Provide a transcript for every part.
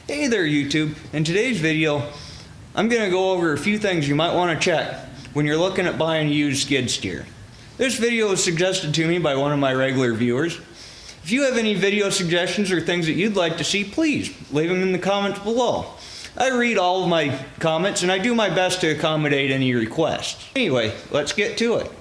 Hey there YouTube. In today's video, I'm going to go over a few things you might want to check when you're looking at buying a used skid steer. This video was suggested to me by one of my regular viewers. If you have any video suggestions or things that you'd like to see, please leave them in the comments below. I read all of my comments and I do my best to accommodate any requests. Anyway, let's get to it.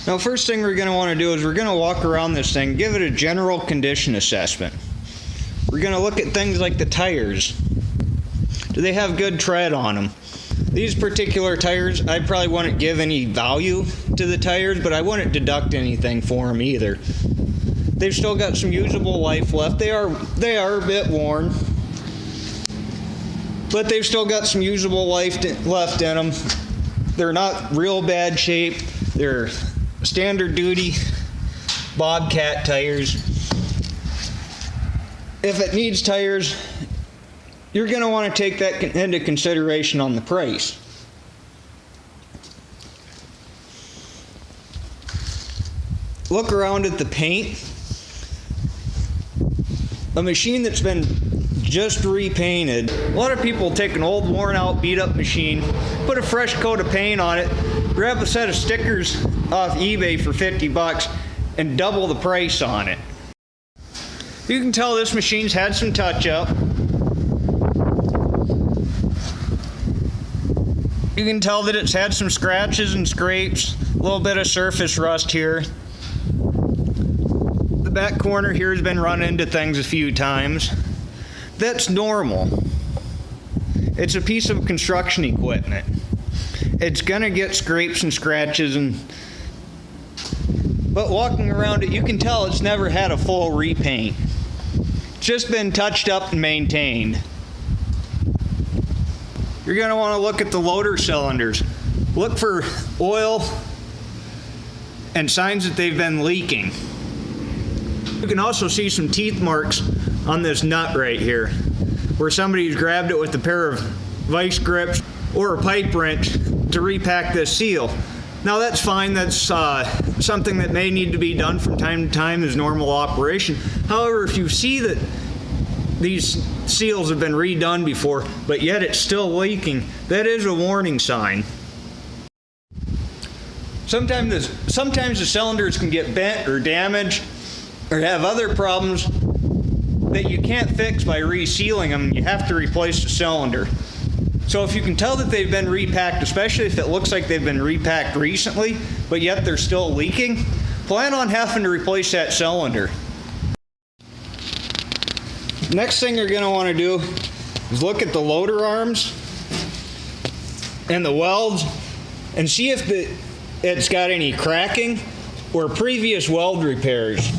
Now, first thing we're going to want to do is we're going to walk around this thing, give it a general condition assessment. We're going to look at things like the tires. Do they have good tread on them? These particular tires, I probably wouldn't give any value to the tires, but I wouldn't deduct anything for them either. They've still got some usable life left. They are a bit worn, but they've still got some usable life left in them. They're not real bad shape. They're standard duty Bobcat tires. If it needs tires, you're going to want to take that into consideration on the price. Look around at the paint. A machine that's been just repainted. A lot of people take an old, worn out, beat up machine, put a fresh coat of paint on it, grab a set of stickers off eBay for 50 bucks and double the price on it. You can tell this machine's had some touch up. You can tell that it's had some scratches and scrapes, a little bit of surface rust here. The back corner here has been run into things a few times. That's normal. It's a piece of construction equipment. It's gonna get scrapes and scratches, but walking around it, you can tell it's never had a full repaint. It's just been touched up and maintained. You're gonna wanna look at the loader cylinders. Look for oil and signs that they've been leaking. You can also see some teeth marks on this nut right here, where somebody's grabbed it with a pair of vice grips or a pipe wrench to repack this seal. Now that's fine, that's something that may need to be done from time to time as normal operation. However, if you see that these seals have been redone before, but yet it's still leaking, that is a warning sign. Sometimes the cylinders can get bent or damaged or have other problems that you can't fix by resealing them. You have to replace the cylinder. So if you can tell that they've been repacked, especially if it looks like they've been repacked recently, but yet they're still leaking, plan on having to replace that cylinder. Next thing you're going to want to do is look at the loader arms and the welds and see if it's got any cracking or previous weld repairs.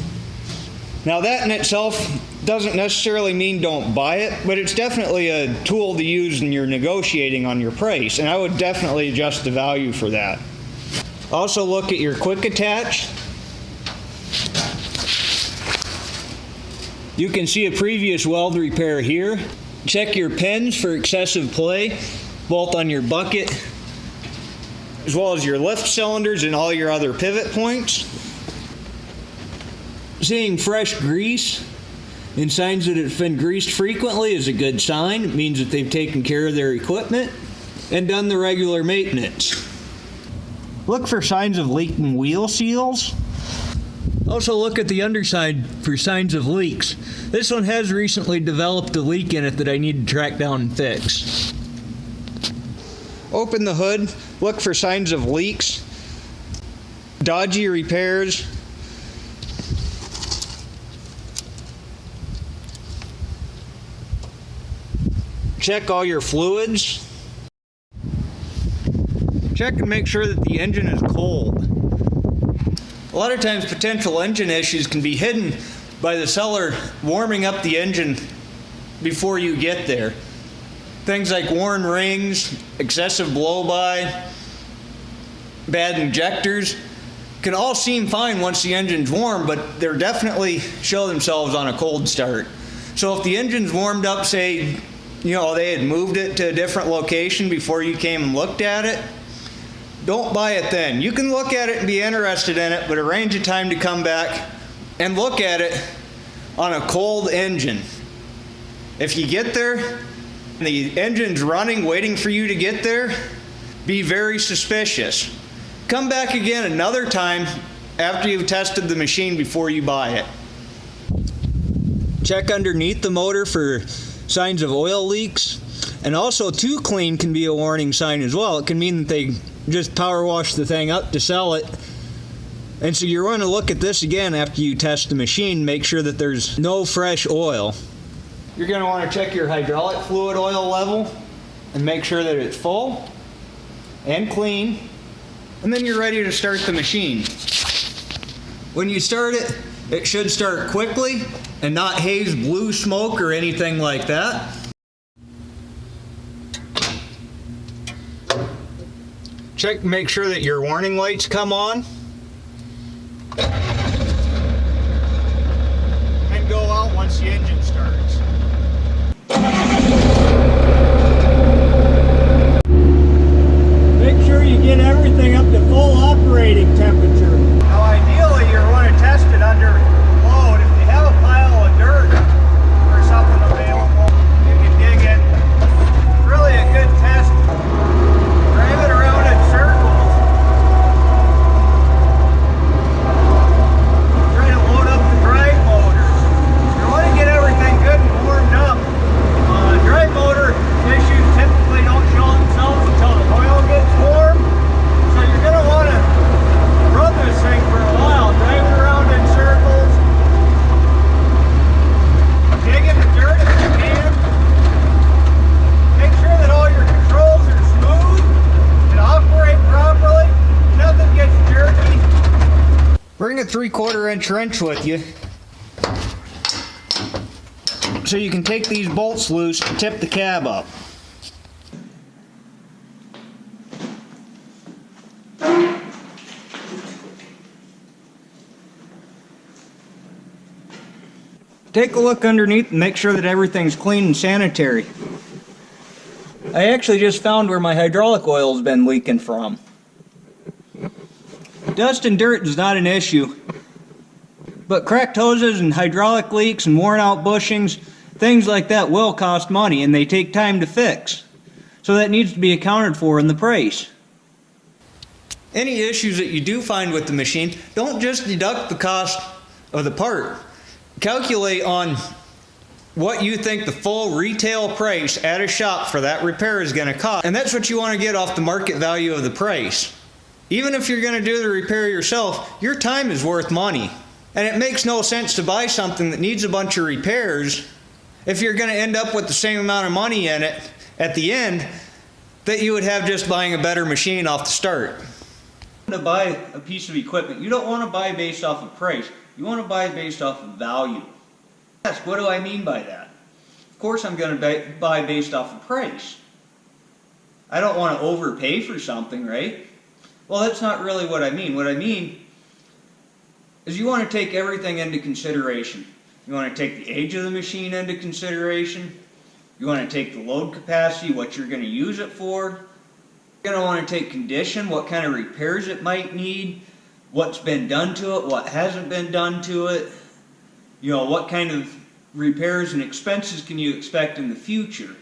Now that in itself doesn't necessarily mean don't buy it, but it's definitely a tool to use when you're negotiating on your price, and I would definitely adjust the value for that. Also look at your quick attach. You can see a previous weld repair here. Check your pins for excessive play, both on your bucket as well as your lift cylinders and all your other pivot points. Seeing fresh grease and signs that it's been greased frequently is a good sign. It means that they've taken care of their equipment and done the regular maintenance. Look for signs of leaking wheel seals. Also look at the underside for signs of leaks. This one has recently developed a leak in it that I need to track down and fix. Open the hood, look for signs of leaks, dodgy repairs, check all your fluids. Check and make sure that the engine is cold. A lot of times potential engine issues can be hidden by the seller warming up the engine before you get there. Things like worn rings, excessive blow-by, bad injectors can all seem fine once the engine's warm, but they're definitely show themselves on a cold start. So if the engine's warmed up, say, they had moved it to a different location before you came and looked at it, don't buy it then. You can look at it and be interested in it, but arrange a time to come back and look at it on a cold engine. If you get there and the engine's running, waiting for you to get there, be very suspicious. Come back again another time after you've tested the machine before you buy it. Check underneath the motor for signs of oil leaks. And also, too clean can be a warning sign as well. It can mean that they just power wash the thing up to sell it. And so you're going to look at this again after you test the machine, make sure that there's no fresh oil. You're going to want to check your hydraulic fluid oil level and make sure that it's full and clean. And then you're ready to start the machine. When you start it, it should start quickly and not haze blue smoke or anything like that. Check and make sure that your warning lights come on. And go out once the engine starts. Make sure you get everything up to full operating temperature. Now ideally you want to test it under load. If you have a pile of dirt or something available, you can dig it. Really a good test. Drive it around in circles. Try to load up the drive motors. You want to get everything good and warmed up. Drive motor issues typically don't show themselves until the oil gets warm. So you're going to want to run this thing for a while. Drive it around in circles. Dig in the dirt if you can. Make sure that all your controls are smooth and operate properly. Nothing gets jerky. Bring a 3/4 inch wrench with you so you can take these bolts loose and tip the cab up. Take a look underneath and make sure that everything's clean and sanitary. I actually just found where my hydraulic oil's been leaking from. Dust and dirt is not an issue, but cracked hoses and hydraulic leaks and worn out bushings, things like that will cost money and they take time to fix. So that needs to be accounted for in the price. Any issues that you do find with the machine, don't just deduct the cost of the part. Calculate on what you think the full retail price at a shop for that repair is going to cost. And that's what you want to get off the market value of the price. Even if you're going to do the repair yourself, your time is worth money. And it makes no sense to buy something that needs a bunch of repairs if you're going to end up with the same amount of money in it at the end that you would have just buying a better machine off the start. To buy a piece of equipment, you don't want to buy based off of price. You want to buy based off of value. Yes, what do I mean by that? Of course I'm going to buy based off of price. I don't want to overpay for something, right? Well, that's not really what I mean. What I mean is you want to take everything into consideration. You want to take the age of the machine into consideration. You want to take the load capacity, what you're going to use it for. You're gonna want to take condition, what kind of repairs it might need, what's been done to it, what hasn't been done to it. You know, what kind of repairs and expenses can you expect in the future?